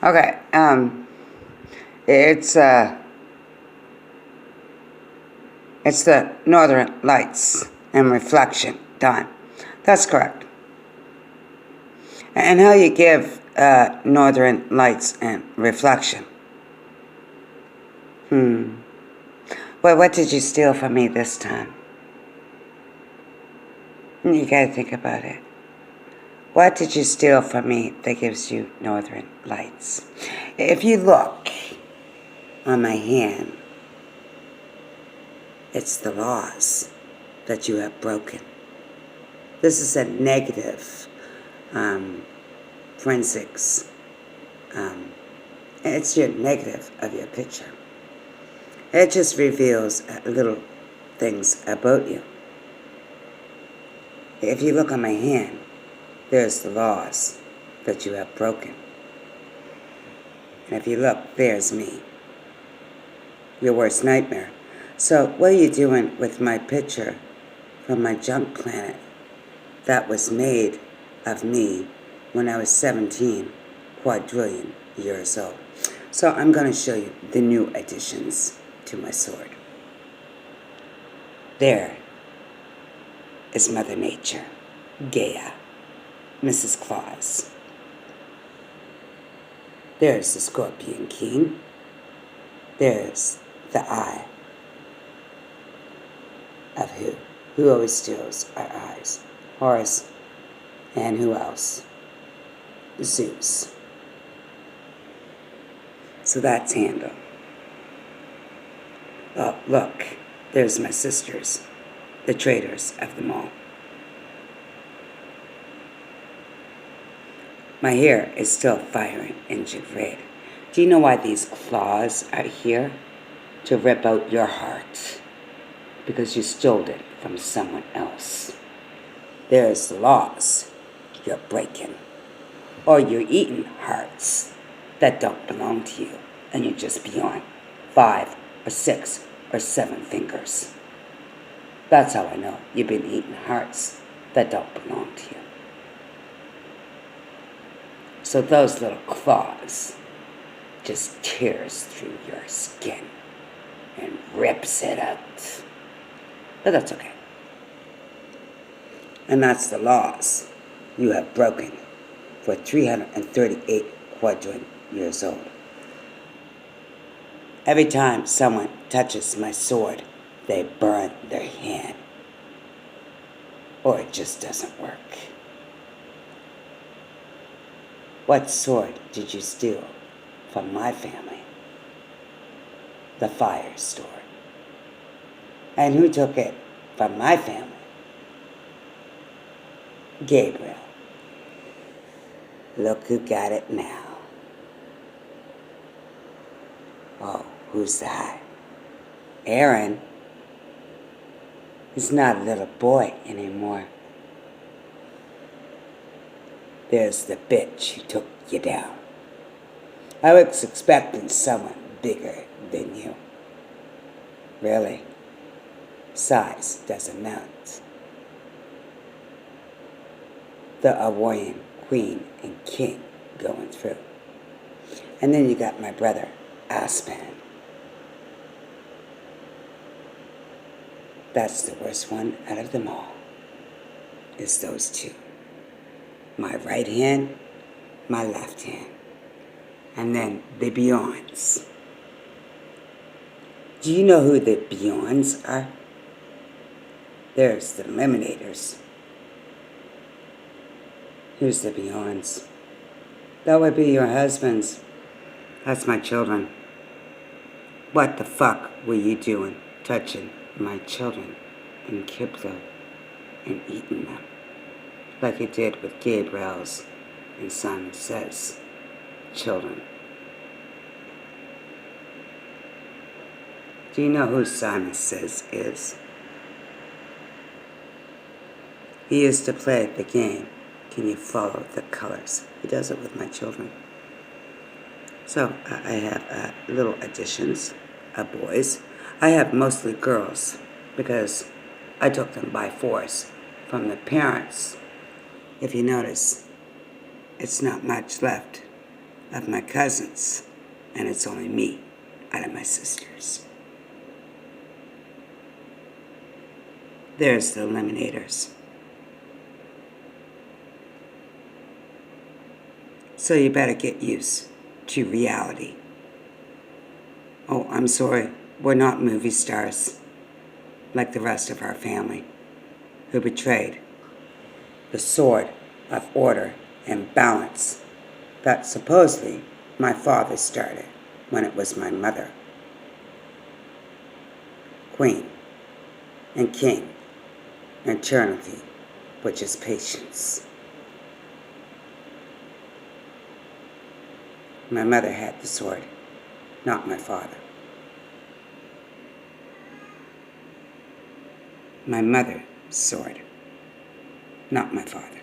Okay, it's the Northern Lights and reflection time. That's correct. And how you give Northern Lights and reflection? Well, what did you steal from me this time? You gotta think about it. What did you steal from me that gives you Northern Lights? If you look on my hand, it's the laws that you have broken. This is a negative forensics. It's your negative of your picture. It just reveals little things about you. If you look on my hand, there's the laws that you have broken. And if you look, there's me, your worst nightmare. So what are you doing with my picture from my junk planet that was made of me when I was 17 quadrillion years old? So I'm going to show you the new additions to my sword. There is Mother Nature, Gaia, Mrs. Claus. There's the Scorpion King. There's the eye of who? Who always steals our eyes? Horus. And who else? Zeus. So that's handle. Oh, look, there's my sisters, the traitors of them all. My hair is still firing engine red. Do you know why these claws are here? To rip out your heart. Because you stole it from someone else. There's the laws you're breaking. Or you're eating hearts that don't belong to you. And you're just beyond 5 or 6 or 7 fingers. That's how I know you've been eating hearts that don't belong to you. So those little claws just tears through your skin and rips it out. But that's okay. And that's the laws you have broken for 338 quadrillion years old. Every time someone touches my sword, they burn their hand. Or it just doesn't work. What sword did you steal from my family? The fire sword. And who took it from my family? Gabriel. Look who got it now. Oh, who's that? Aaron. He's not a little boy anymore. There's the bitch who took you down. I was expecting someone bigger than you. Really? Size doesn't matter. The Hawaiian queen and king going through. And then you got my brother, Aspen. That's the worst one out of them all, is those two. My right hand, my left hand. And then the Beyonds. Do you know who the Beyonds are? There's the Eliminators. Who's the Beyonds? That would be your husbands. That's my children. What the fuck were you doing touching my children in Kibla and eating them? Like you did with Gabriel's and Simon Says children. Do you know who Simon Says is? He used to play the game, Can You Follow the Colors? He does it with my children. So I have little additions of boys. I have mostly girls because I took them by force from the parents. If you notice, it's not much left of my cousins, and it's only me out of my sisters. There's the eliminators. So you better get used to reality. Oh, I'm sorry, we're not movie stars like the rest of our family who betrayed the sword of order and balance that supposedly my father started when it was my mother, queen and king, eternity, which is patience. My mother had the sword, not my father. My mother's sword, not my father.